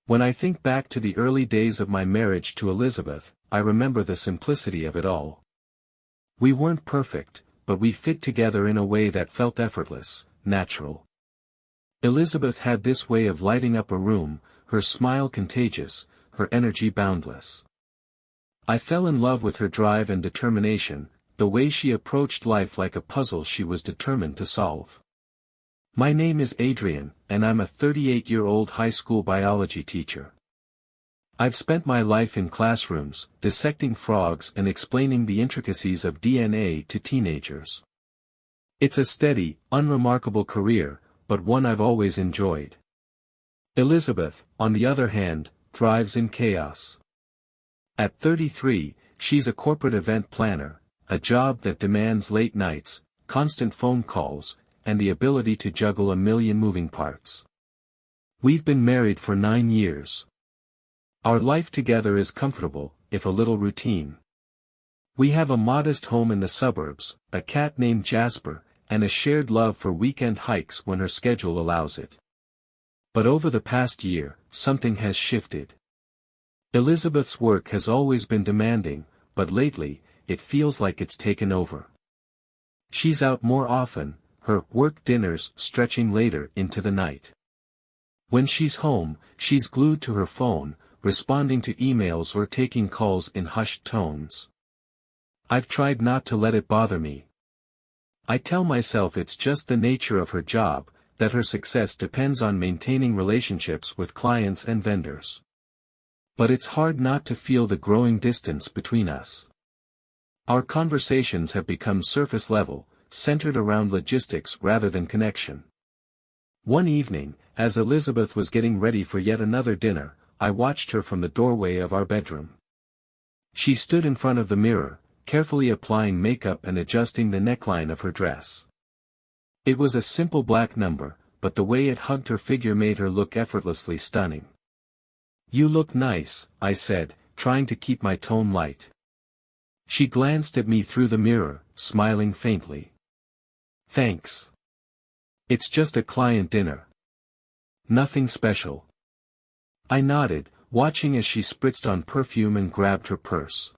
When I think back to the early days of my marriage to Elizabeth, I remember the simplicity of it all. We weren't perfect, but we fit together in a way that felt effortless, natural. Elizabeth had this way of lighting up a room, her smile contagious, her energy boundless. I fell in love with her drive and determination, the way she approached life like a puzzle she was determined to solve. My name is Adrian, and I'm a 38-year-old high school biology teacher. I've spent my life in classrooms, dissecting frogs and explaining the intricacies of DNA to teenagers. It's a steady, unremarkable career, but one I've always enjoyed. Elizabeth, on the other hand, thrives in chaos. At 33, she's a corporate event planner, a job that demands late nights, constant phone calls, and the ability to juggle a million moving parts. We've been married for 9 years. Our life together is comfortable, if a little routine. We have a modest home in the suburbs, a cat named Jasper, and a shared love for weekend hikes when her schedule allows it. But over the past year, something has shifted. Elizabeth's work has always been demanding, but lately, it feels like it's taken over. She's out more often, her work dinners stretching later into the night. When she's home, she's glued to her phone, responding to emails or taking calls in hushed tones. I've tried not to let it bother me. I tell myself it's just the nature of her job, that her success depends on maintaining relationships with clients and vendors. But it's hard not to feel the growing distance between us. Our conversations have become surface level, centered around logistics rather than connection. One evening, as Elizabeth was getting ready for yet another dinner, I watched her from the doorway of our bedroom. She stood in front of the mirror, carefully applying makeup and adjusting the neckline of her dress. It was a simple black number, but the way it hugged her figure made her look effortlessly stunning. "You look nice," I said, trying to keep my tone light. She glanced at me through the mirror, smiling faintly. "Thanks. It's just a client dinner. Nothing special." I nodded, watching as she spritzed on perfume and grabbed her purse.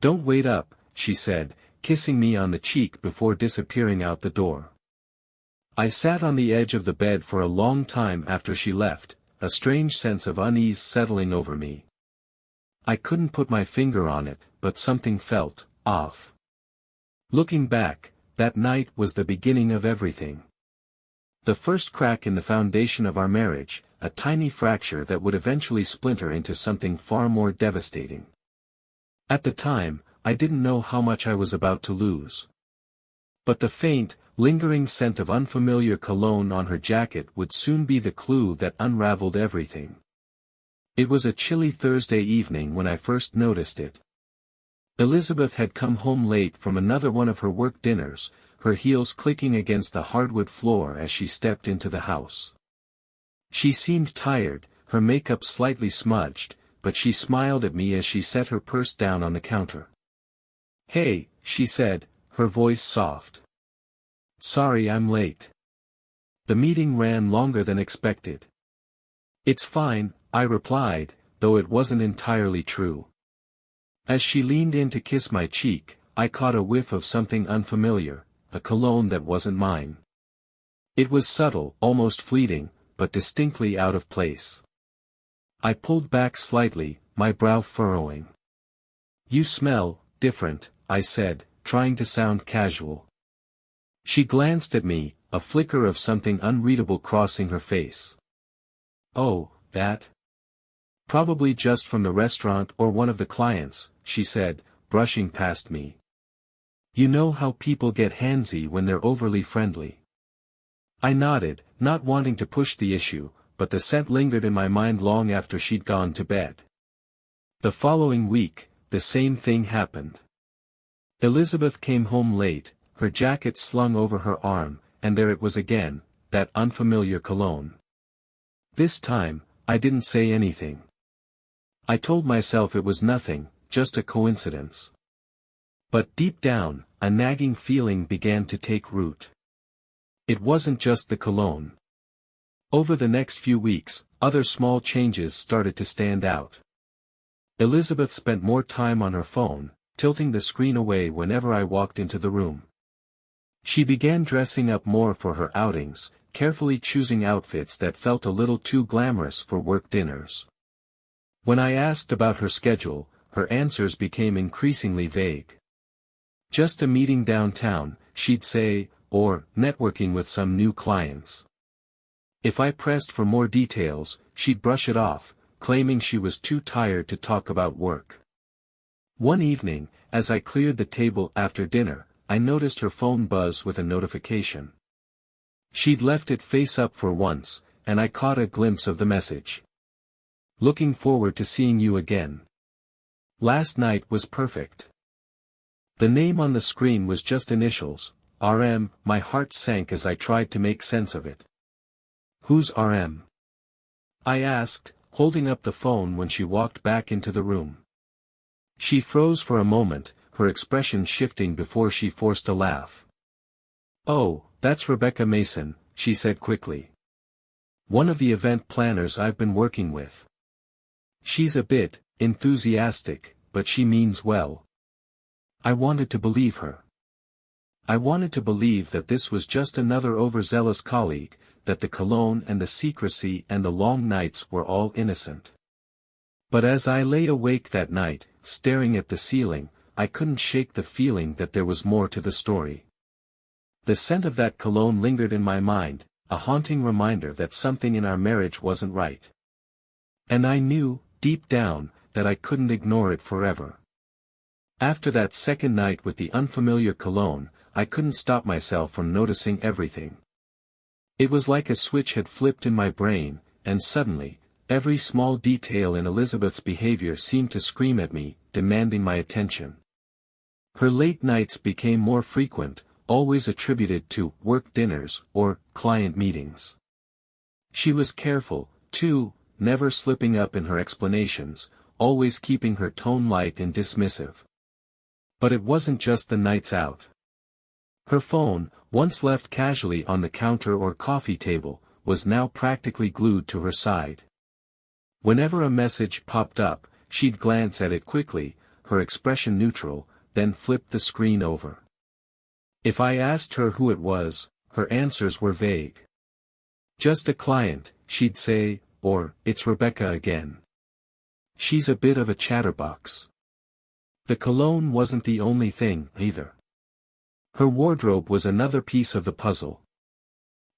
"Don't wait up," she said, kissing me on the cheek before disappearing out the door. I sat on the edge of the bed for a long time after she left, a strange sense of unease settling over me. I couldn't put my finger on it, but something felt off. Looking back, that night was the beginning of everything. The first crack in the foundation of our marriage, a tiny fracture that would eventually splinter into something far more devastating. At the time, I didn't know how much I was about to lose. But the faint, lingering scent of unfamiliar cologne on her jacket would soon be the clue that unraveled everything. It was a chilly Thursday evening when I first noticed it. Elizabeth had come home late from another one of her work dinners, her heels clicking against the hardwood floor as she stepped into the house. She seemed tired, her makeup slightly smudged, but she smiled at me as she set her purse down on the counter. "Hey," she said, her voice soft. "Sorry I'm late. The meeting ran longer than expected." "It's fine," I replied, though it wasn't entirely true. As she leaned in to kiss my cheek, I caught a whiff of something unfamiliar, a cologne that wasn't mine. It was subtle, almost fleeting, but distinctly out of place. I pulled back slightly, my brow furrowing. "You smell different," I said, trying to sound casual. She glanced at me, a flicker of something unreadable crossing her face. "Oh, that? Probably just from the restaurant or one of the clients," she said, brushing past me. "You know how people get handsy when they're overly friendly." I nodded, not wanting to push the issue, but the scent lingered in my mind long after she'd gone to bed. The following week, the same thing happened. Elizabeth came home late, her jacket slung over her arm, and there it was again, that unfamiliar cologne. This time, I didn't say anything. I told myself it was nothing, just a coincidence. But deep down, a nagging feeling began to take root. It wasn't just the cologne. Over the next few weeks, other small changes started to stand out. Elizabeth spent more time on her phone, tilting the screen away whenever I walked into the room. She began dressing up more for her outings, carefully choosing outfits that felt a little too glamorous for work dinners. When I asked about her schedule, her answers became increasingly vague. Just a meeting downtown, she'd say, or networking with some new clients. If I pressed for more details, she'd brush it off, claiming she was too tired to talk about work. One evening, as I cleared the table after dinner, I noticed her phone buzz with a notification. She'd left it face up for once, and I caught a glimpse of the message. Looking forward to seeing you again. Last night was perfect. The name on the screen was just initials, RM. My heart sank as I tried to make sense of it. Who's RM? I asked, holding up the phone when she walked back into the room. She froze for a moment, her expression shifting before she forced a laugh. Oh, that's Rebecca Mason, she said quickly. One of the event planners I've been working with. She's a bit enthusiastic, but she means well. I wanted to believe her. I wanted to believe that this was just another overzealous colleague, that the cologne and the secrecy and the long nights were all innocent. But as I lay awake that night, staring at the ceiling, I couldn't shake the feeling that there was more to the story. The scent of that cologne lingered in my mind, a haunting reminder that something in our marriage wasn't right. And I knew, deep down, that I couldn't ignore it forever. After that second night with the unfamiliar cologne, I couldn't stop myself from noticing everything. It was like a switch had flipped in my brain, and suddenly, every small detail in Elizabeth's behavior seemed to scream at me, demanding my attention. Her late nights became more frequent, always attributed to work dinners or client meetings. She was careful, too, never slipping up in her explanations, always keeping her tone light and dismissive. But it wasn't just the nights out. Her phone, once left casually on the counter or coffee table, was now practically glued to her side. Whenever a message popped up, she'd glance at it quickly, her expression neutral, then flip the screen over. If I asked her who it was, her answers were vague. Just a client, she'd say, or, it's Rebecca again. She's a bit of a chatterbox. The cologne wasn't the only thing, either. Her wardrobe was another piece of the puzzle.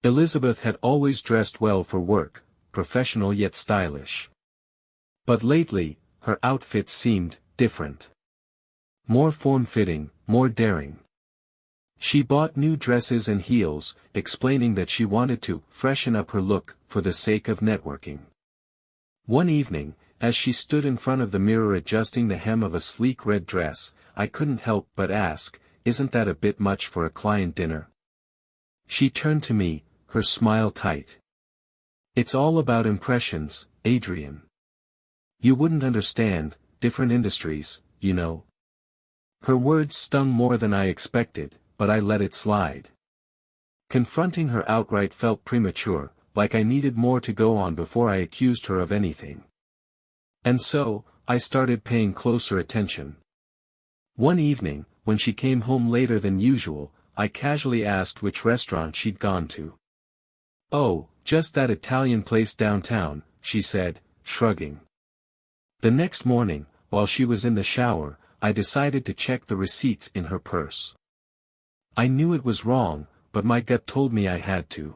Elizabeth had always dressed well for work, professional yet stylish. But lately, her outfits seemed different. More form-fitting, more daring. She bought new dresses and heels, explaining that she wanted to freshen up her look for the sake of networking. One evening, as she stood in front of the mirror adjusting the hem of a sleek red dress, I couldn't help but ask, "Isn't that a bit much for a client dinner?" She turned to me, her smile tight. "It's all about impressions, Adrian. You wouldn't understand, different industries, you know." Her words stung more than I expected, but I let it slide. Confronting her outright felt premature, like I needed more to go on before I accused her of anything. And so, I started paying closer attention. One evening, when she came home later than usual, I casually asked which restaurant she'd gone to. "Oh, just that Italian place downtown," she said, shrugging. The next morning, while she was in the shower, I decided to check the receipts in her purse. I knew it was wrong, but my gut told me I had to.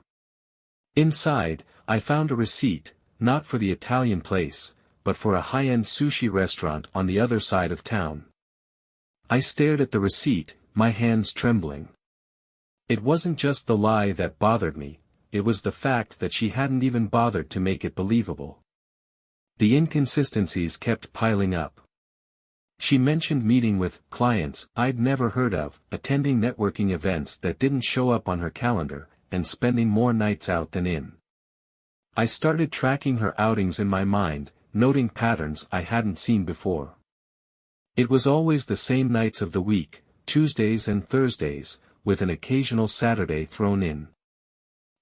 Inside, I found a receipt, not for the Italian place, but for a high-end sushi restaurant on the other side of town. I stared at the receipt, my hands trembling. It wasn't just the lie that bothered me, it was the fact that she hadn't even bothered to make it believable. The inconsistencies kept piling up. She mentioned meeting with clients I'd never heard of, attending networking events that didn't show up on her calendar, and spending more nights out than in. I started tracking her outings in my mind, noting patterns I hadn't seen before. It was always the same nights of the week, Tuesdays and Thursdays, with an occasional Saturday thrown in.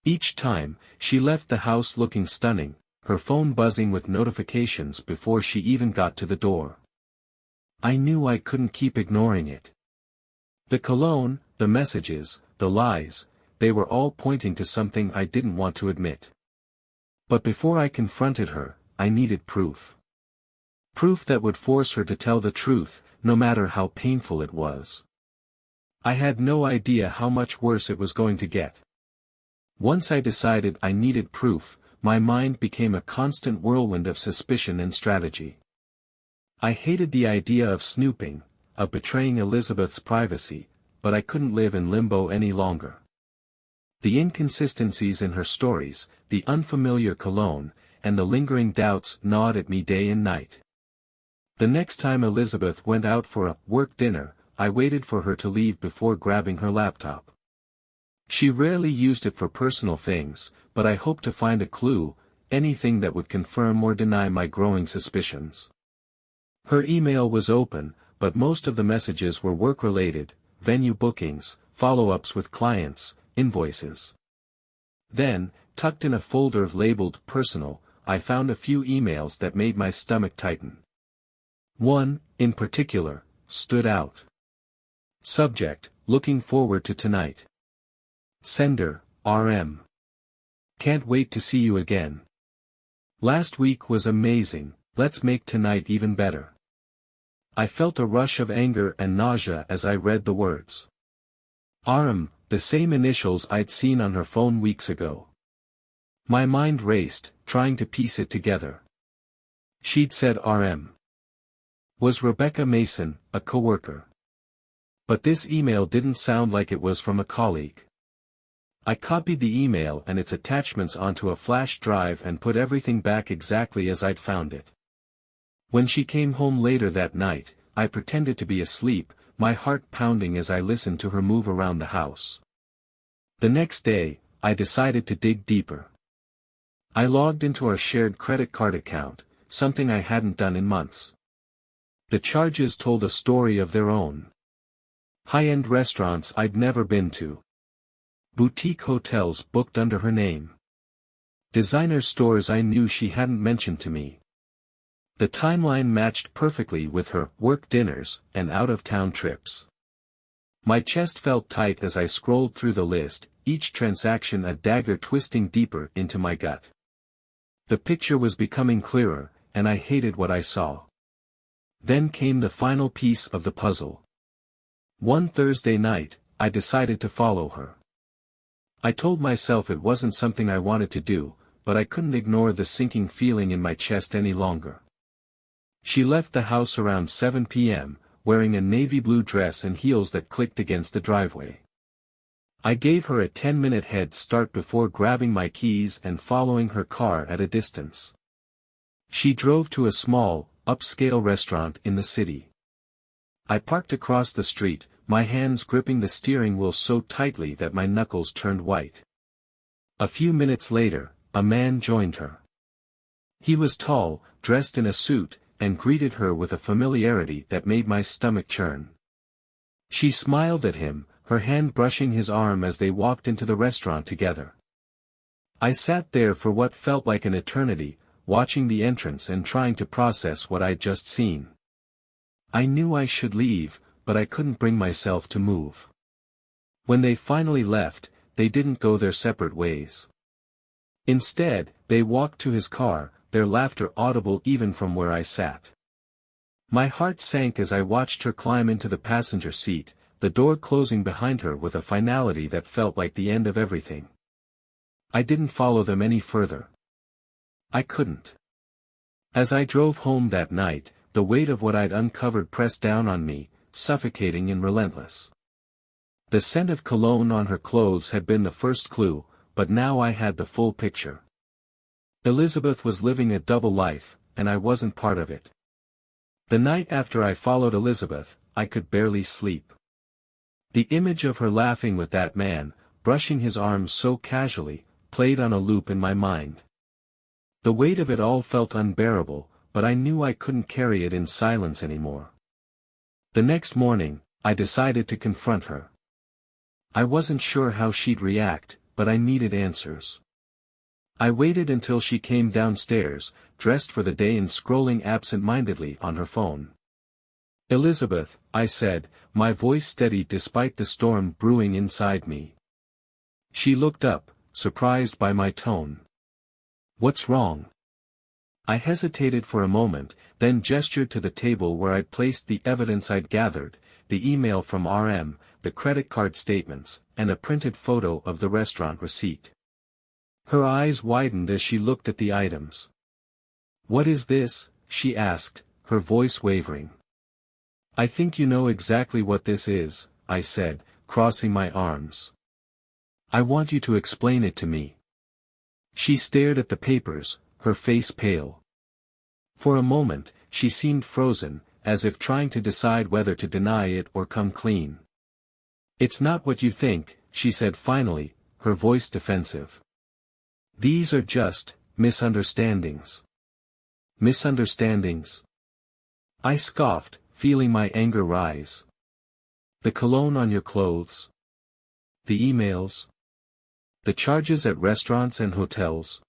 Each time, she left the house looking stunning, her phone buzzing with notifications before she even got to the door. I knew I couldn't keep ignoring it. The cologne, the messages, the lies, they were all pointing to something I didn't want to admit. But before I confronted her, I needed proof. Proof that would force her to tell the truth, no matter how painful it was. I had no idea how much worse it was going to get. Once I decided I needed proof, my mind became a constant whirlwind of suspicion and strategy. I hated the idea of snooping, of betraying Elizabeth's privacy, but I couldn't live in limbo any longer. The inconsistencies in her stories, the unfamiliar cologne, and the lingering doubts gnawed at me day and night. The next time Elizabeth went out for a work dinner, I waited for her to leave before grabbing her laptop. She rarely used it for personal things, but I hoped to find a clue, anything that would confirm or deny my growing suspicions. Her email was open, but most of the messages were work-related, venue bookings, follow-ups with clients, invoices. Then, tucked in a folder labeled personal, I found a few emails that made my stomach tighten. One, in particular, stood out. Subject, looking forward to tonight. Sender, RM. Can't wait to see you again. Last week was amazing, let's make tonight even better. I felt a rush of anger and nausea as I read the words. RM, the same initials I'd seen on her phone weeks ago. My mind raced, trying to piece it together. She'd said RM. Was Rebecca Mason, a coworker? But this email didn't sound like it was from a colleague. I copied the email and its attachments onto a flash drive and put everything back exactly as I'd found it. When she came home later that night, I pretended to be asleep, my heart pounding as I listened to her move around the house. The next day, I decided to dig deeper. I logged into our shared credit card account, something I hadn't done in months. The charges told a story of their own. High-end restaurants I'd never been to. Boutique hotels booked under her name. Designer stores I knew she hadn't mentioned to me. The timeline matched perfectly with her work dinners and out-of-town trips. My chest felt tight as I scrolled through the list, each transaction a dagger twisting deeper into my gut. The picture was becoming clearer, and I hated what I saw. Then came the final piece of the puzzle. One Thursday night, I decided to follow her. I told myself it wasn't something I wanted to do, but I couldn't ignore the sinking feeling in my chest any longer. She left the house around 7 p.m., wearing a navy blue dress and heels that clicked against the driveway. I gave her a 10-minute head start before grabbing my keys and following her car at a distance. She drove to a small, upscale restaurant in the city. I parked across the street, my hands gripping the steering wheel so tightly that my knuckles turned white. A few minutes later, a man joined her. He was tall, dressed in a suit, and greeted her with a familiarity that made my stomach churn. She smiled at him, her hand brushing his arm as they walked into the restaurant together. I sat there for what felt like an eternity, watching the entrance and trying to process what I'd just seen. I knew I should leave, but I couldn't bring myself to move. When they finally left, they didn't go their separate ways. Instead, they walked to his car, their laughter audible even from where I sat. My heart sank as I watched her climb into the passenger seat, the door closing behind her with a finality that felt like the end of everything. I didn't follow them any further. I couldn't. As I drove home that night, the weight of what I'd uncovered pressed down on me, suffocating and relentless. The scent of cologne on her clothes had been the first clue, but now I had the full picture. Elizabeth was living a double life, and I wasn't part of it. The night after I followed Elizabeth, I could barely sleep. The image of her laughing with that man, brushing his arms so casually, played on a loop in my mind. The weight of it all felt unbearable, but I knew I couldn't carry it in silence anymore. The next morning, I decided to confront her. I wasn't sure how she'd react, but I needed answers. I waited until she came downstairs, dressed for the day and scrolling absent-mindedly on her phone. "Elizabeth," I said, my voice steady despite the storm brewing inside me. She looked up, surprised by my tone. "What's wrong?" I hesitated for a moment, then gestured to the table where I'd placed the evidence I'd gathered, the email from RM, the credit card statements, and a printed photo of the restaurant receipt. Her eyes widened as she looked at the items. "What is this?" she asked, her voice wavering. "I think you know exactly what this is," I said, crossing my arms. "I want you to explain it to me." She stared at the papers, her face pale. For a moment, she seemed frozen, as if trying to decide whether to deny it or come clean. "It's not what you think," she said finally, her voice defensive. "These are just misunderstandings." "Misunderstandings?" I scoffed, feeling my anger rise. "The cologne on your clothes? The emails? The charges at restaurants and hotels?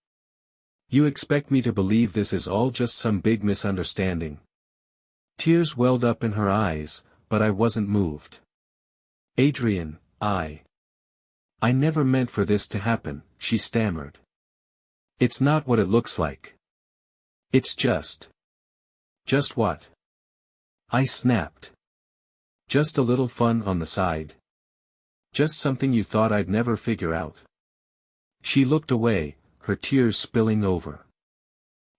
You expect me to believe this is all just some big misunderstanding?" Tears welled up in her eyes, but I wasn't moved. "Adrian, I never meant for this to happen," she stammered. "It's not what it looks like. It's just." "Just what?" I snapped. "Just a little fun on the side. Just something you thought I'd never figure out." She looked away, her tears spilling over.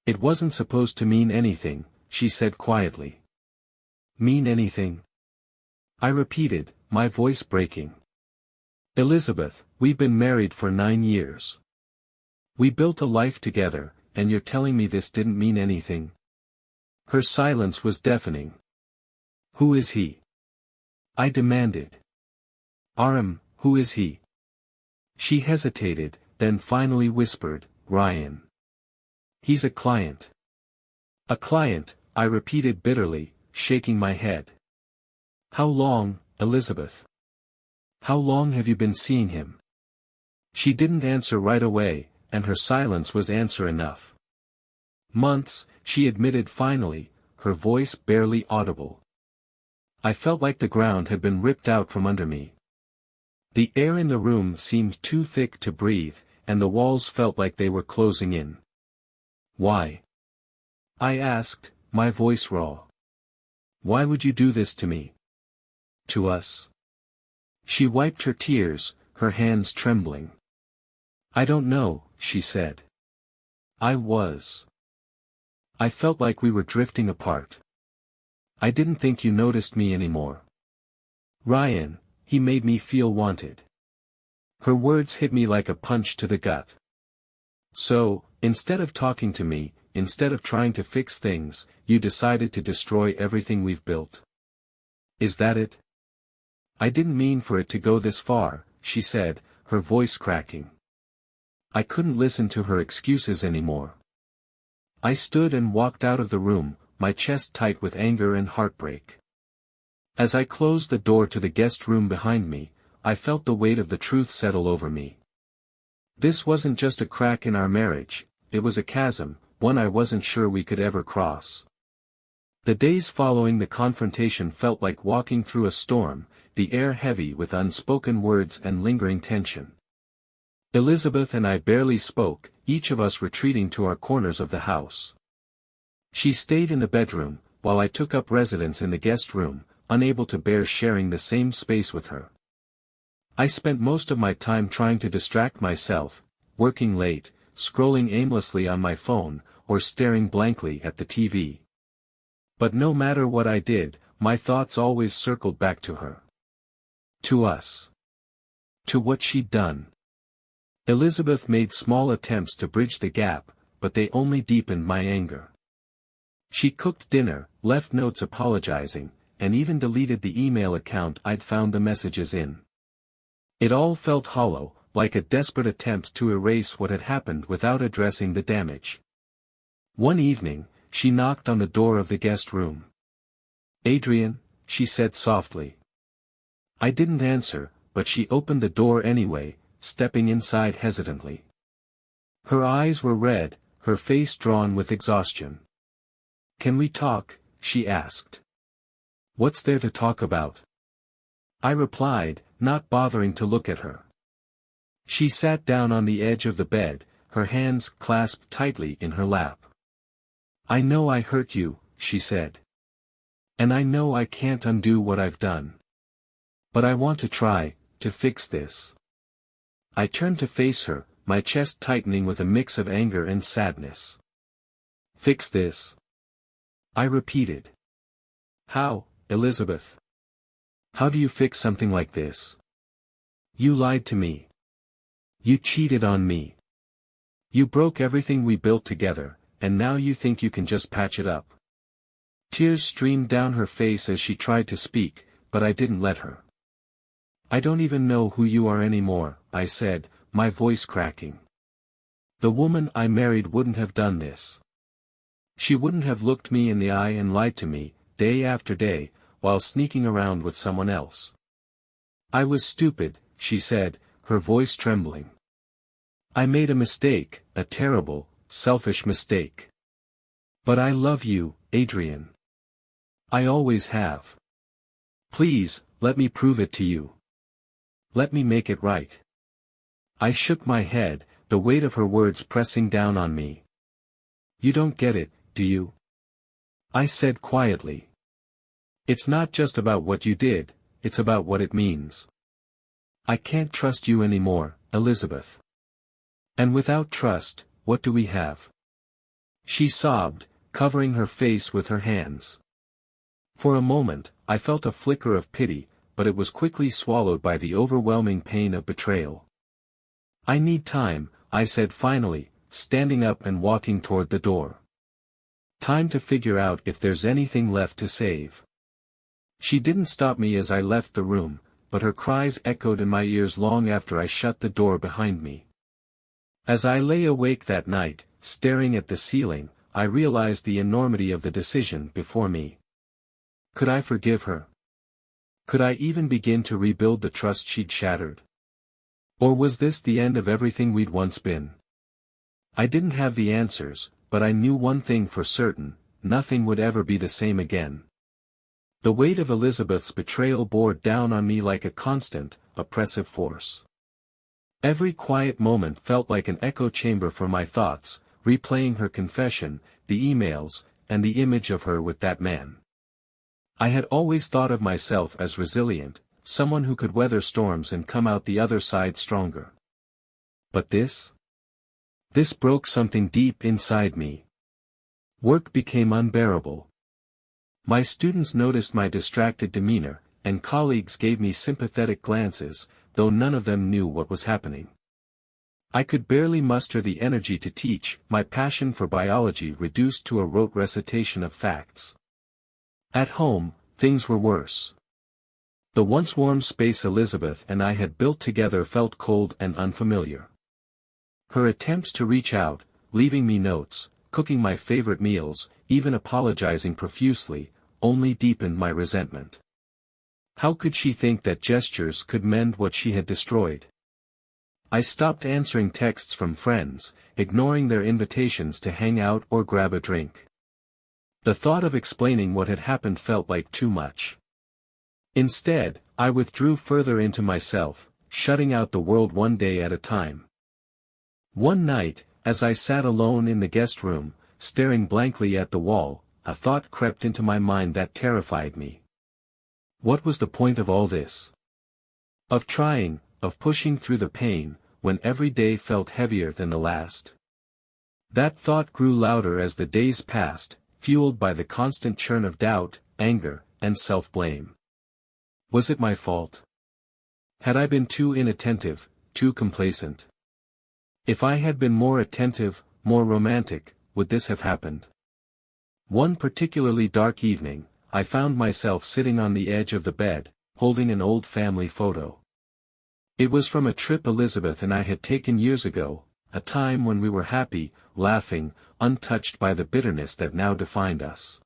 "It wasn't supposed to mean anything," she said quietly. "Mean anything?" I repeated, my voice breaking. "Elizabeth, we've been married for 9 years. We built a life together, and you're telling me this didn't mean anything?" Her silence was deafening. "Who is he?" I demanded. Who is he?" She hesitated, then finally whispered, "Ryan. He's a client." "A client," I repeated bitterly, shaking my head. "How long, Elizabeth? How long have you been seeing him?" She didn't answer right away, and her silence was answer enough. "Months," she admitted finally, her voice barely audible. I felt like the ground had been ripped out from under me. The air in the room seemed too thick to breathe, and the walls felt like they were closing in. "Why?" I asked, my voice raw. "Why would you do this to me? To us?" She wiped her tears, her hands trembling. "I don't know," she said. I felt like we were drifting apart. I didn't think you noticed me anymore. Ryan, he made me feel wanted." Her words hit me like a punch to the gut. "So, instead of talking to me, instead of trying to fix things, you decided to destroy everything we've built. Is that it?" "I didn't mean for it to go this far," she said, her voice cracking. I couldn't listen to her excuses anymore. I stood and walked out of the room, my chest tight with anger and heartbreak. As I closed the door to the guest room behind me, I felt the weight of the truth settle over me. This wasn't just a crack in our marriage, it was a chasm, one I wasn't sure we could ever cross. The days following the confrontation felt like walking through a storm, the air heavy with unspoken words and lingering tension. Elizabeth and I barely spoke, each of us retreating to our corners of the house. She stayed in the bedroom, while I took up residence in the guest room, unable to bear sharing the same space with her. I spent most of my time trying to distract myself, working late, scrolling aimlessly on my phone, or staring blankly at the TV. But no matter what I did, my thoughts always circled back to her. To us. To what she'd done. Elizabeth made small attempts to bridge the gap, but they only deepened my anger. She cooked dinner, left notes apologizing, and even deleted the email account I'd found the messages in. It all felt hollow, like a desperate attempt to erase what had happened without addressing the damage. One evening, she knocked on the door of the guest room. "Adrian," she said softly. I didn't answer, but she opened the door anyway, stepping inside hesitantly. Her eyes were red, her face drawn with exhaustion. "Can we talk?" she asked. "What's there to talk about?" I replied, not bothering to look at her. She sat down on the edge of the bed, her hands clasped tightly in her lap. "I know I hurt you," she said. "And I know I can't undo what I've done. But I want to try, to fix this." I turned to face her, my chest tightening with a mix of anger and sadness. "Fix this?" I repeated. "How, Elizabeth? How do you fix something like this? You lied to me. You cheated on me. You broke everything we built together, and now you think you can just patch it up." Tears streamed down her face as she tried to speak, but I didn't let her. "I don't even know who you are anymore," I said, my voice cracking. "The woman I married wouldn't have done this. She wouldn't have looked me in the eye and lied to me, day after day, while sneaking around with someone else. I was stupid," she said, her voice trembling. "I made a mistake, a terrible, selfish mistake. But I love you, Adrian. I always have. Please, let me prove it to you. Let me make it right." I shook my head, the weight of her words pressing down on me. "You don't get it, do you?" I said quietly. "It's not just about what you did, it's about what it means. I can't trust you anymore, Elizabeth. And without trust, what do we have?" She sobbed, covering her face with her hands. For a moment, I felt a flicker of pity, but it was quickly swallowed by the overwhelming pain of betrayal. "I need time," I said finally, standing up and walking toward the door. "Time to figure out if there's anything left to save." She didn't stop me as I left the room, but her cries echoed in my ears long after I shut the door behind me. As I lay awake that night, staring at the ceiling, I realized the enormity of the decision before me. Could I forgive her? Could I even begin to rebuild the trust she'd shattered? Or was this the end of everything we'd once been? I didn't have the answers, but I knew one thing for certain: nothing would ever be the same again. The weight of Elizabeth's betrayal bore down on me like a constant, oppressive force. Every quiet moment felt like an echo chamber for my thoughts, replaying her confession, the emails, and the image of her with that man. I had always thought of myself as resilient, someone who could weather storms and come out the other side stronger. But this? This broke something deep inside me. Work became unbearable. My students noticed my distracted demeanor, and colleagues gave me sympathetic glances, though none of them knew what was happening. I could barely muster the energy to teach, my passion for biology reduced to a rote recitation of facts. At home, things were worse. The once warm space Elizabeth and I had built together felt cold and unfamiliar. Her attempts to reach out, leaving me notes, cooking my favorite meals, even apologizing profusely, only deepened my resentment. How could she think that gestures could mend what she had destroyed? I stopped answering texts from friends, ignoring their invitations to hang out or grab a drink. The thought of explaining what had happened felt like too much. Instead, I withdrew further into myself, shutting out the world one day at a time. One night, as I sat alone in the guest room, staring blankly at the wall, a thought crept into my mind that terrified me. What was the point of all this? Of trying, of pushing through the pain, when every day felt heavier than the last? That thought grew louder as the days passed, fueled by the constant churn of doubt, anger, and self-blame. Was it my fault? Had I been too inattentive, too complacent? If I had been more attentive, more romantic, would this have happened? One particularly dark evening, I found myself sitting on the edge of the bed, holding an old family photo. It was from a trip Elizabeth and I had taken years ago, a time when we were happy, laughing, untouched by the bitterness that now defined us.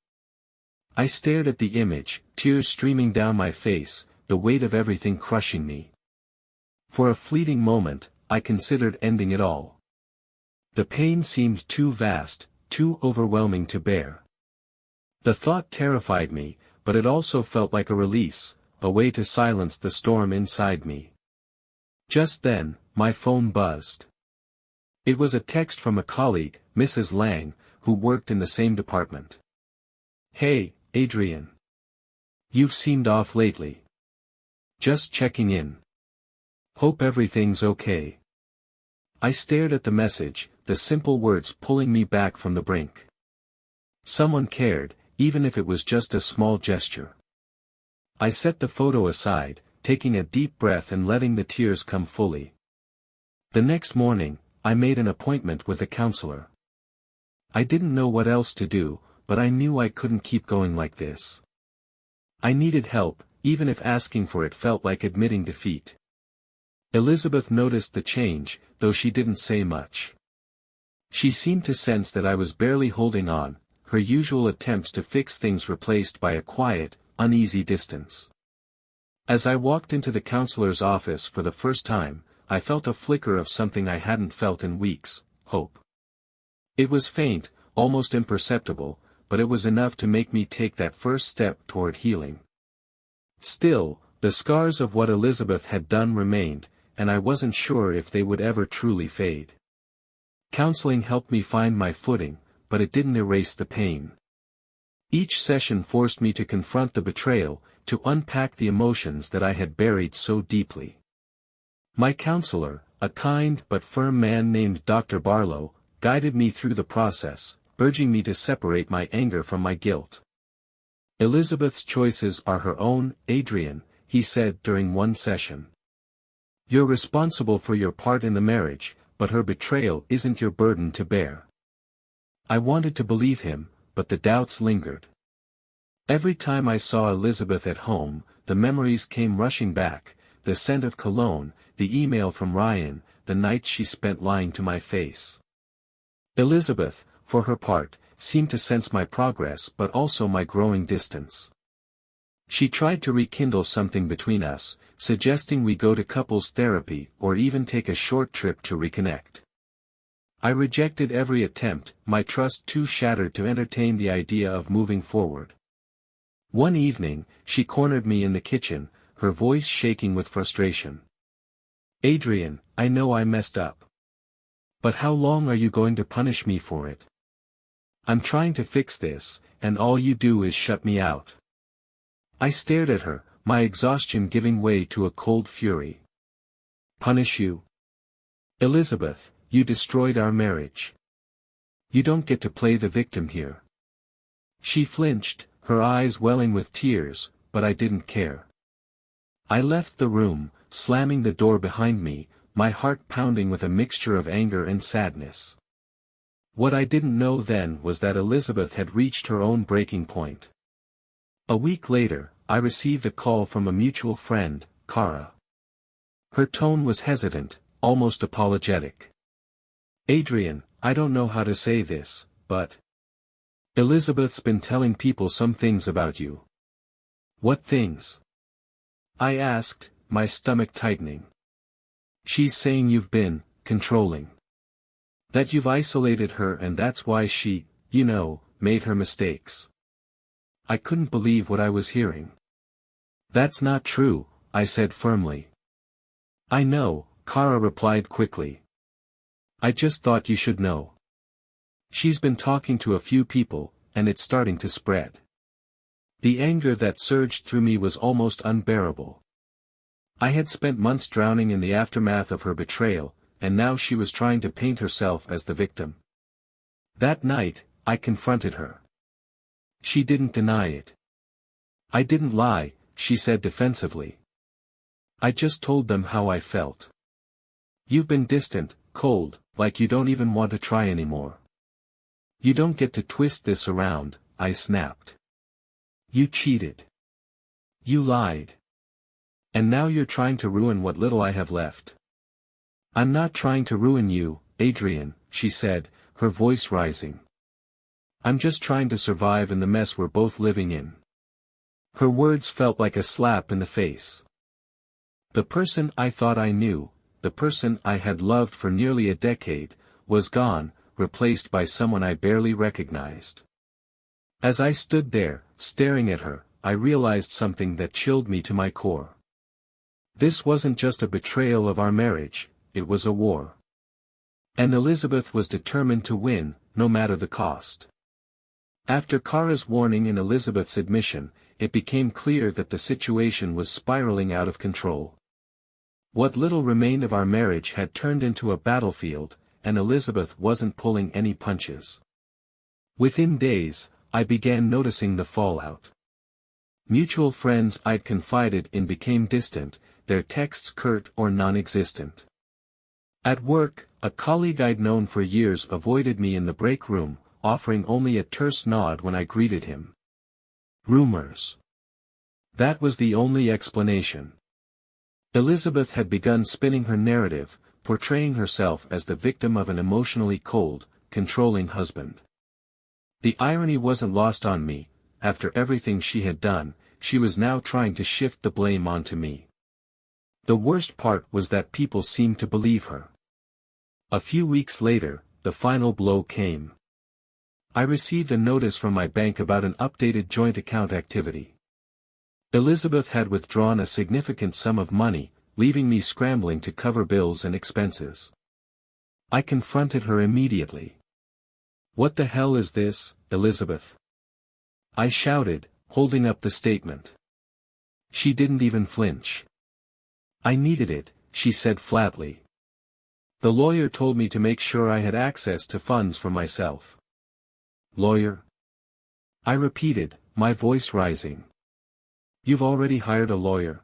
I stared at the image, tears streaming down my face, the weight of everything crushing me. For a fleeting moment, I considered ending it all. The pain seemed too vast, too overwhelming to bear. The thought terrified me, but it also felt like a release, a way to silence the storm inside me. Just then, my phone buzzed. It was a text from a colleague, Mrs. Lang, who worked in the same department. "Hey, Adrian. You've seemed off lately. Just checking in. Hope everything's okay." I stared at the message, the simple words pulling me back from the brink. Someone cared, even if it was just a small gesture. I set the photo aside, taking a deep breath and letting the tears come fully. The next morning, I made an appointment with a counselor. I didn't know what else to do, but I knew I couldn't keep going like this. I needed help, even if asking for it felt like admitting defeat. Elizabeth noticed the change, though she didn't say much. She seemed to sense that I was barely holding on, her usual attempts to fix things replaced by a quiet, uneasy distance. As I walked into the counselor's office for the first time, I felt a flicker of something I hadn't felt in weeks: hope. It was faint, almost imperceptible, but it was enough to make me take that first step toward healing. Still, the scars of what Elizabeth had done remained, and I wasn't sure if they would ever truly fade. Counseling helped me find my footing, but it didn't erase the pain. Each session forced me to confront the betrayal, to unpack the emotions that I had buried so deeply. My counselor, a kind but firm man named Dr. Barlow, guided me through the process, urging me to separate my anger from my guilt. "Elizabeth's choices are her own, Adrian," he said during one session. "You're responsible for your part in the marriage, but her betrayal isn't your burden to bear." I wanted to believe him, but the doubts lingered. Every time I saw Elizabeth at home, the memories came rushing back: the scent of Cologne, the email from Ryan, the nights she spent lying to my face. Elizabeth, for her part, seemed to sense my progress but also my growing distance. She tried to rekindle something between us, suggesting we go to couples therapy or even take a short trip to reconnect. I rejected every attempt, my trust too shattered to entertain the idea of moving forward. One evening, she cornered me in the kitchen, her voice shaking with frustration. "Adrian, I know I messed up. But how long are you going to punish me for it? I'm trying to fix this, and all you do is shut me out." I stared at her, my exhaustion giving way to a cold fury. "Punish you? Elizabeth, you destroyed our marriage. You don't get to play the victim here." She flinched, her eyes welling with tears, but I didn't care. I left the room, slamming the door behind me, my heart pounding with a mixture of anger and sadness. What I didn't know then was that Elizabeth had reached her own breaking point. A week later, I received a call from a mutual friend, Cara. Her tone was hesitant, almost apologetic. "Adrian, I don't know how to say this, but Elizabeth's been telling people some things about you." "What things?" I asked, my stomach tightening. "She's saying you've been controlling. That you've isolated her and that's why she, made her mistakes." I couldn't believe what I was hearing. "That's not true," I said firmly. "I know," Cara replied quickly. "I just thought you should know. She's been talking to a few people, and it's starting to spread." The anger that surged through me was almost unbearable. I had spent months drowning in the aftermath of her betrayal, and now she was trying to paint herself as the victim. That night, I confronted her. She didn't deny it. "I didn't lie," she said defensively. "I just told them how I felt. You've been distant, cold, like you don't even want to try anymore. You don't get to twist this around," I snapped. "You cheated. You lied. And now you're trying to ruin what little I have left." "I'm not trying to ruin you, Adrian," she said, her voice rising. "I'm just trying to survive in the mess we're both living in." Her words felt like a slap in the face. The person I thought I knew, the person I had loved for nearly a decade, was gone, replaced by someone I barely recognized. As I stood there, staring at her, I realized something that chilled me to my core. This wasn't just a betrayal of our marriage, it was a war. And Elizabeth was determined to win, no matter the cost. After Kara's warning and Elizabeth's admission, it became clear that the situation was spiraling out of control. What little remained of our marriage had turned into a battlefield, and Elizabeth wasn't pulling any punches. Within days, I began noticing the fallout. Mutual friends I'd confided in became distant, their texts curt or non-existent. At work, a colleague I'd known for years avoided me in the break room, offering only a terse nod when I greeted him. Rumors. That was the only explanation. Elizabeth had begun spinning her narrative, portraying herself as the victim of an emotionally cold, controlling husband. The irony wasn't lost on me. After everything she had done, she was now trying to shift the blame onto me. The worst part was that people seemed to believe her. A few weeks later, the final blow came. I received a notice from my bank about an updated joint account activity. Elizabeth had withdrawn a significant sum of money, leaving me scrambling to cover bills and expenses. I confronted her immediately. "What the hell is this, Elizabeth?" I shouted, holding up the statement. She didn't even flinch. "I needed it," she said flatly. "The lawyer told me to make sure I had access to funds for myself." "Lawyer?" I repeated, my voice rising. "You've already hired a lawyer."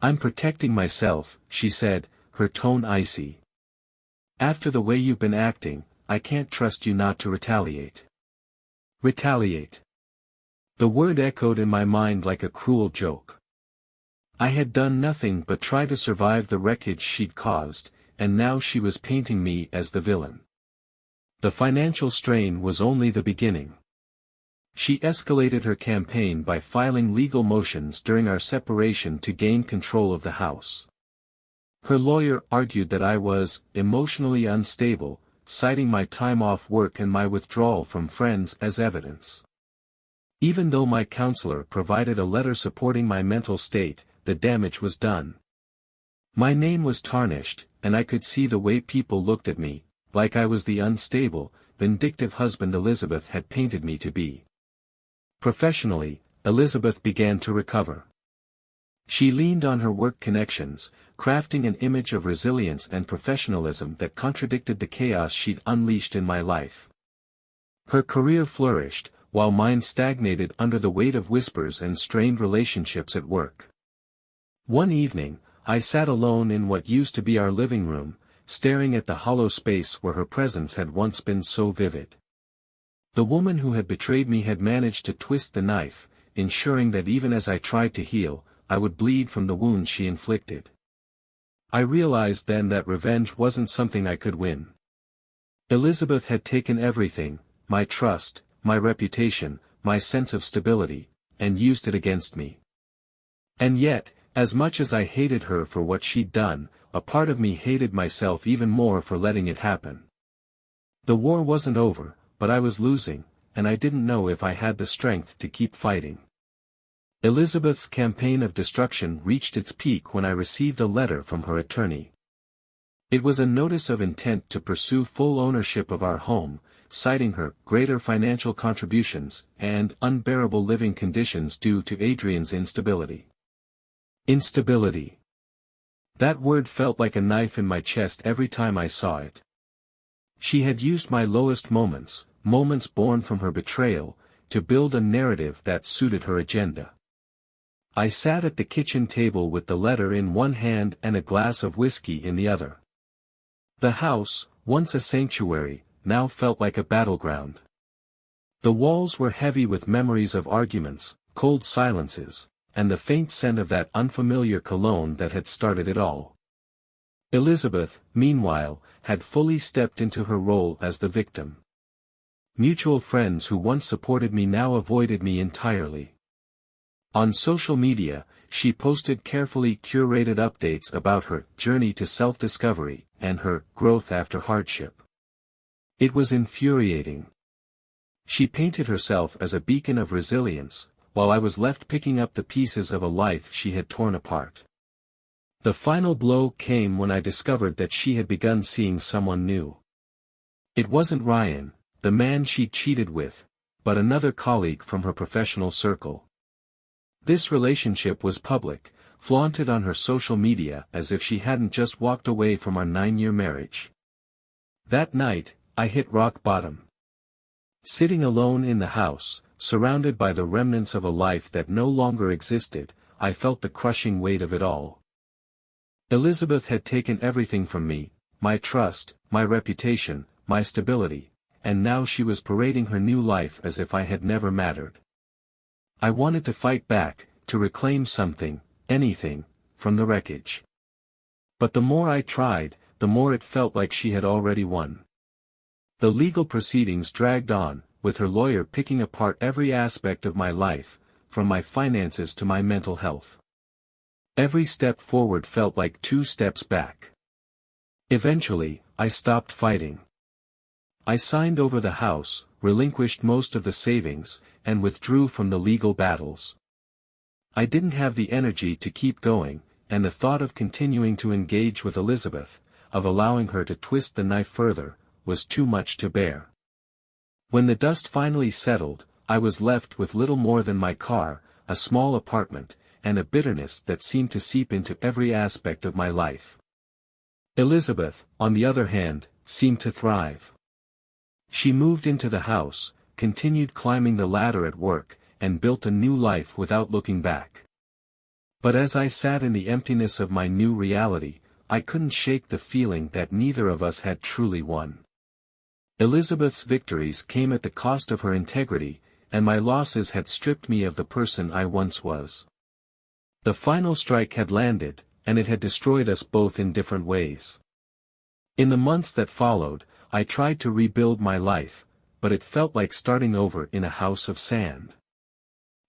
"I'm protecting myself," she said, her tone icy. "After the way you've been acting, I can't trust you not to retaliate." Retaliate. The word echoed in my mind like a cruel joke. I had done nothing but try to survive the wreckage she'd caused, and now she was painting me as the villain. The financial strain was only the beginning. She escalated her campaign by filing legal motions during our separation to gain control of the house. Her lawyer argued that I was emotionally unstable, citing my time off work and my withdrawal from friends as evidence. Even though my counselor provided a letter supporting my mental state, the damage was done. My name was tarnished, and I could see the way people looked at me, like I was the unstable, vindictive husband Elizabeth had painted me to be. Professionally, Elizabeth began to recover. She leaned on her work connections, crafting an image of resilience and professionalism that contradicted the chaos she'd unleashed in my life. Her career flourished, while mine stagnated under the weight of whispers and strained relationships at work. One evening, I sat alone in what used to be our living room, staring at the hollow space where her presence had once been so vivid. The woman who had betrayed me had managed to twist the knife, ensuring that even as I tried to heal, I would bleed from the wounds she inflicted. I realized then that revenge wasn't something I could win. Elizabeth had taken everything, my trust, my reputation, my sense of stability, and used it against me. And yet, as much as I hated her for what she'd done, a part of me hated myself even more for letting it happen. The war wasn't over, but I was losing, and I didn't know if I had the strength to keep fighting. Elizabeth's campaign of destruction reached its peak when I received a letter from her attorney. It was a notice of intent to pursue full ownership of our home, citing her greater financial contributions and unbearable living conditions due to Adrian's instability. Instability. That word felt like a knife in my chest every time I saw it. She had used my lowest moments, moments born from her betrayal, to build a narrative that suited her agenda. I sat at the kitchen table with the letter in one hand and a glass of whiskey in the other. The house, once a sanctuary, now felt like a battleground. The walls were heavy with memories of arguments, cold silences, and the faint scent of that unfamiliar cologne that had started it all. Elizabeth, meanwhile, had fully stepped into her role as the victim. Mutual friends who once supported me now avoided me entirely. On social media, she posted carefully curated updates about her journey to self-discovery and her growth after hardship. It was infuriating. She painted herself as a beacon of resilience, while I was left picking up the pieces of a life she had torn apart. The final blow came when I discovered that she had begun seeing someone new. It wasn't Ryan, the man she cheated with, but another colleague from her professional circle. This relationship was public, flaunted on her social media as if she hadn't just walked away from our 9-year marriage. That night, I hit rock bottom. Sitting alone in the house, surrounded by the remnants of a life that no longer existed, I felt the crushing weight of it all. Elizabeth had taken everything from me, my trust, my reputation, my stability, and now she was parading her new life as if I had never mattered. I wanted to fight back, to reclaim something, anything, from the wreckage. But the more I tried, the more it felt like she had already won. The legal proceedings dragged on, with her lawyer picking apart every aspect of my life, from my finances to my mental health. Every step forward felt like 2 steps back. Eventually, I stopped fighting. I signed over the house, relinquished most of the savings, and withdrew from the legal battles. I didn't have the energy to keep going, and the thought of continuing to engage with Elizabeth, of allowing her to twist the knife further, was too much to bear. When the dust finally settled, I was left with little more than my car, a small apartment, and a bitterness that seemed to seep into every aspect of my life. Elizabeth, on the other hand, seemed to thrive. She moved into the house, continued climbing the ladder at work, and built a new life without looking back. But as I sat in the emptiness of my new reality, I couldn't shake the feeling that neither of us had truly won. Elizabeth's victories came at the cost of her integrity, and my losses had stripped me of the person I once was. The final strike had landed, and it had destroyed us both in different ways. In the months that followed, I tried to rebuild my life, but it felt like starting over in a house of sand.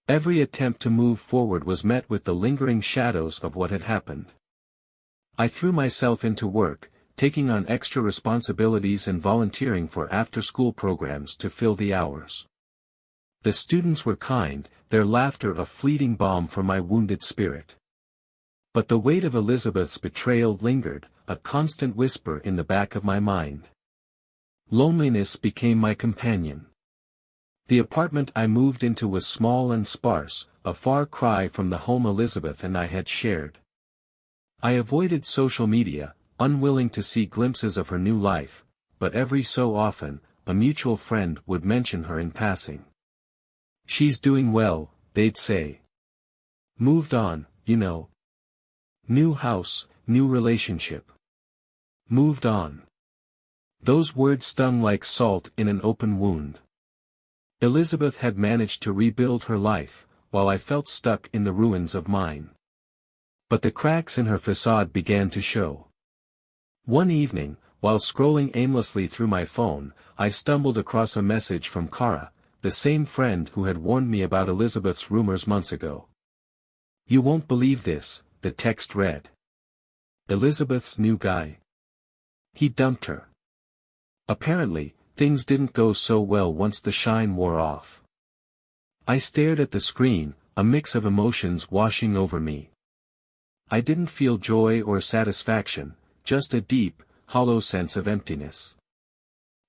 Every attempt to move forward was met with the lingering shadows of what had happened. I threw myself into work, taking on extra responsibilities and volunteering for after-school programs to fill the hours. The students were kind, their laughter a fleeting balm for my wounded spirit. But the weight of Elizabeth's betrayal lingered, a constant whisper in the back of my mind. Loneliness became my companion. The apartment I moved into was small and sparse, a far cry from the home Elizabeth and I had shared. I avoided social media, unwilling to see glimpses of her new life, but every so often, a mutual friend would mention her in passing. "She's doing well," they'd say. "Moved on, you know. New house, new relationship. Moved on." Those words stung like salt in an open wound. Elizabeth had managed to rebuild her life, while I felt stuck in the ruins of mine. But the cracks in her facade began to show. One evening, while scrolling aimlessly through my phone, I stumbled across a message from Kara, the same friend who had warned me about Elizabeth's rumors months ago. "You won't believe this," the text read. "Elizabeth's new guy. He dumped her. Apparently, things didn't go so well once the shine wore off." I stared at the screen, a mix of emotions washing over me. I didn't feel joy or satisfaction, just a deep, hollow sense of emptiness.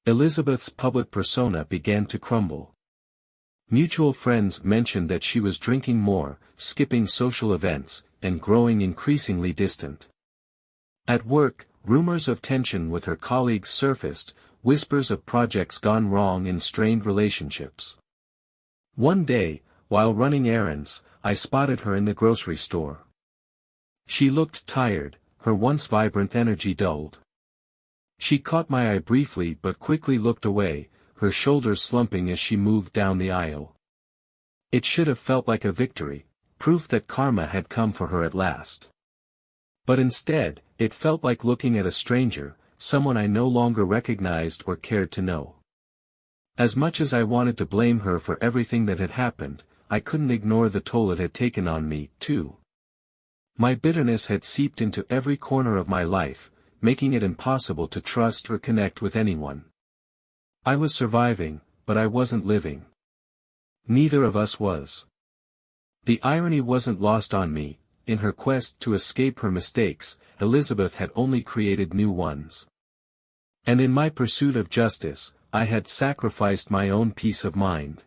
Elizabeth's public persona began to crumble. Mutual friends mentioned that she was drinking more, skipping social events, and growing increasingly distant. At work, rumors of tension with her colleagues surfaced, whispers of projects gone wrong in strained relationships. One day, while running errands, I spotted her in the grocery store. She looked tired, her once vibrant energy dulled. She caught my eye briefly but quickly looked away, her shoulders slumping as she moved down the aisle. It should have felt like a victory, proof that karma had come for her at last. But instead, it felt like looking at a stranger, someone I no longer recognized or cared to know. As much as I wanted to blame her for everything that had happened, I couldn't ignore the toll it had taken on me, too. My bitterness had seeped into every corner of my life, making it impossible to trust or connect with anyone. I was surviving, but I wasn't living. Neither of us was. The irony wasn't lost on me. In her quest to escape her mistakes, Elizabeth had only created new ones. And in my pursuit of justice, I had sacrificed my own peace of mind.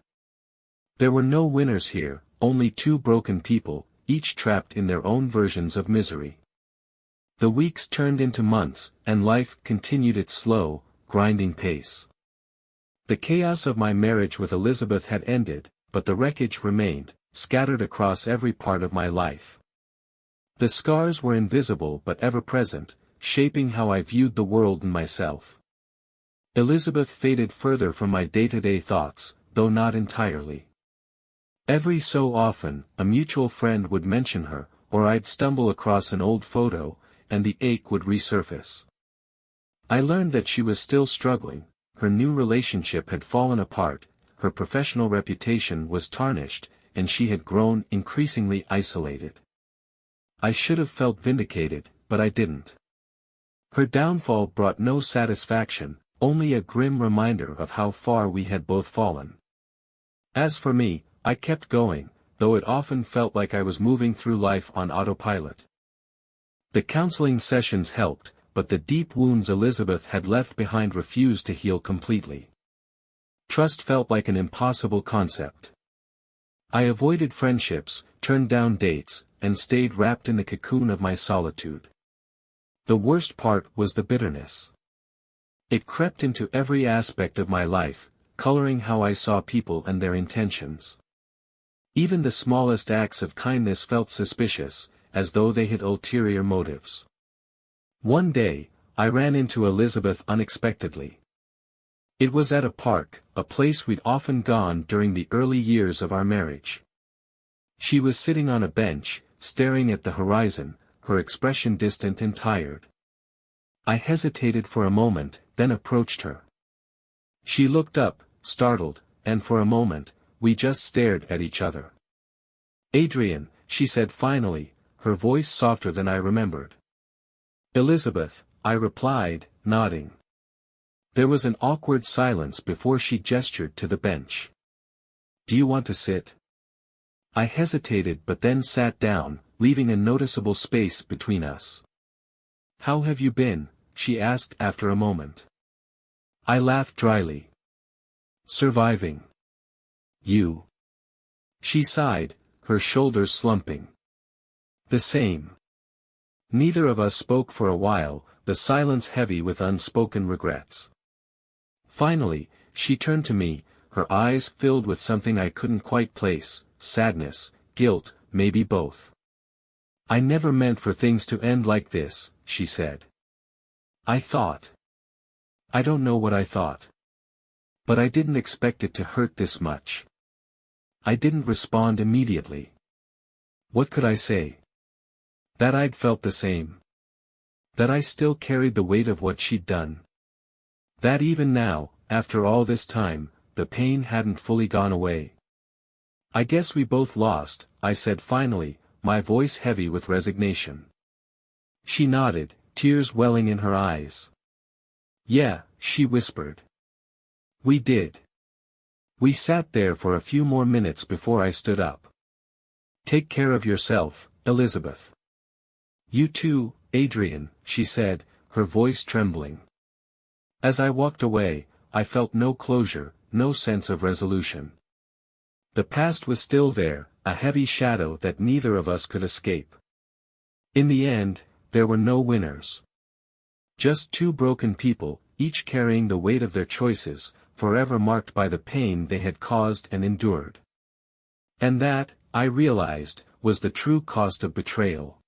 There were no winners here, only two broken people, each trapped in their own versions of misery. The weeks turned into months, and life continued its slow, grinding pace. The chaos of my marriage with Elizabeth had ended, but the wreckage remained, scattered across every part of my life. The scars were invisible but ever-present, shaping how I viewed the world and myself. Elizabeth faded further from my day-to-day thoughts, though not entirely. Every so often, a mutual friend would mention her, or I'd stumble across an old photo, and the ache would resurface. I learned that she was still struggling, her new relationship had fallen apart, her professional reputation was tarnished, and she had grown increasingly isolated. I should have felt vindicated, but I didn't. Her downfall brought no satisfaction, only a grim reminder of how far we had both fallen. As for me, I kept going, though it often felt like I was moving through life on autopilot. The counseling sessions helped, but the deep wounds Elizabeth had left behind refused to heal completely. Trust felt like an impossible concept. I avoided friendships, turned down dates, and stayed wrapped in the cocoon of my solitude. The worst part was the bitterness. It crept into every aspect of my life, coloring how I saw people and their intentions. Even the smallest acts of kindness felt suspicious, as though they had ulterior motives. One day, I ran into Elizabeth unexpectedly. It was at a park, a place we'd often gone during the early years of our marriage. She was sitting on a bench, staring at the horizon, her expression distant and tired. I hesitated for a moment, then approached her. She looked up, startled, and for a moment, we just stared at each other. "Adrian," she said finally, her voice softer than I remembered. "Elizabeth," I replied, nodding. There was an awkward silence before she gestured to the bench. "Do you want to sit?" I hesitated but then sat down, leaving a noticeable space between us. "How have you been?" she asked after a moment. I laughed dryly. "Surviving." "You?" She sighed, her shoulders slumping. "The same." Neither of us spoke for a while, the silence heavy with unspoken regrets. Finally, she turned to me, her eyes filled with something I couldn't quite place, sadness, guilt, maybe both. "I never meant for things to end like this," she said. I thought. I don't know what I thought. But I didn't expect it to hurt this much. I didn't respond immediately. What could I say? That I'd felt the same. That I still carried the weight of what she'd done. That even now, after all this time, the pain hadn't fully gone away. "I guess we both lost," I said finally, my voice heavy with resignation. She nodded, tears welling in her eyes. "Yeah," she whispered. "We did." We sat there for a few more minutes before I stood up. "Take care of yourself, Elizabeth." "You too, Adrian," she said, her voice trembling. As I walked away, I felt no closure, no sense of resolution. The past was still there, a heavy shadow that neither of us could escape. In the end, there were no winners. Just two broken people, each carrying the weight of their choices, forever marked by the pain they had caused and endured. And that, I realized, was the true cost of betrayal.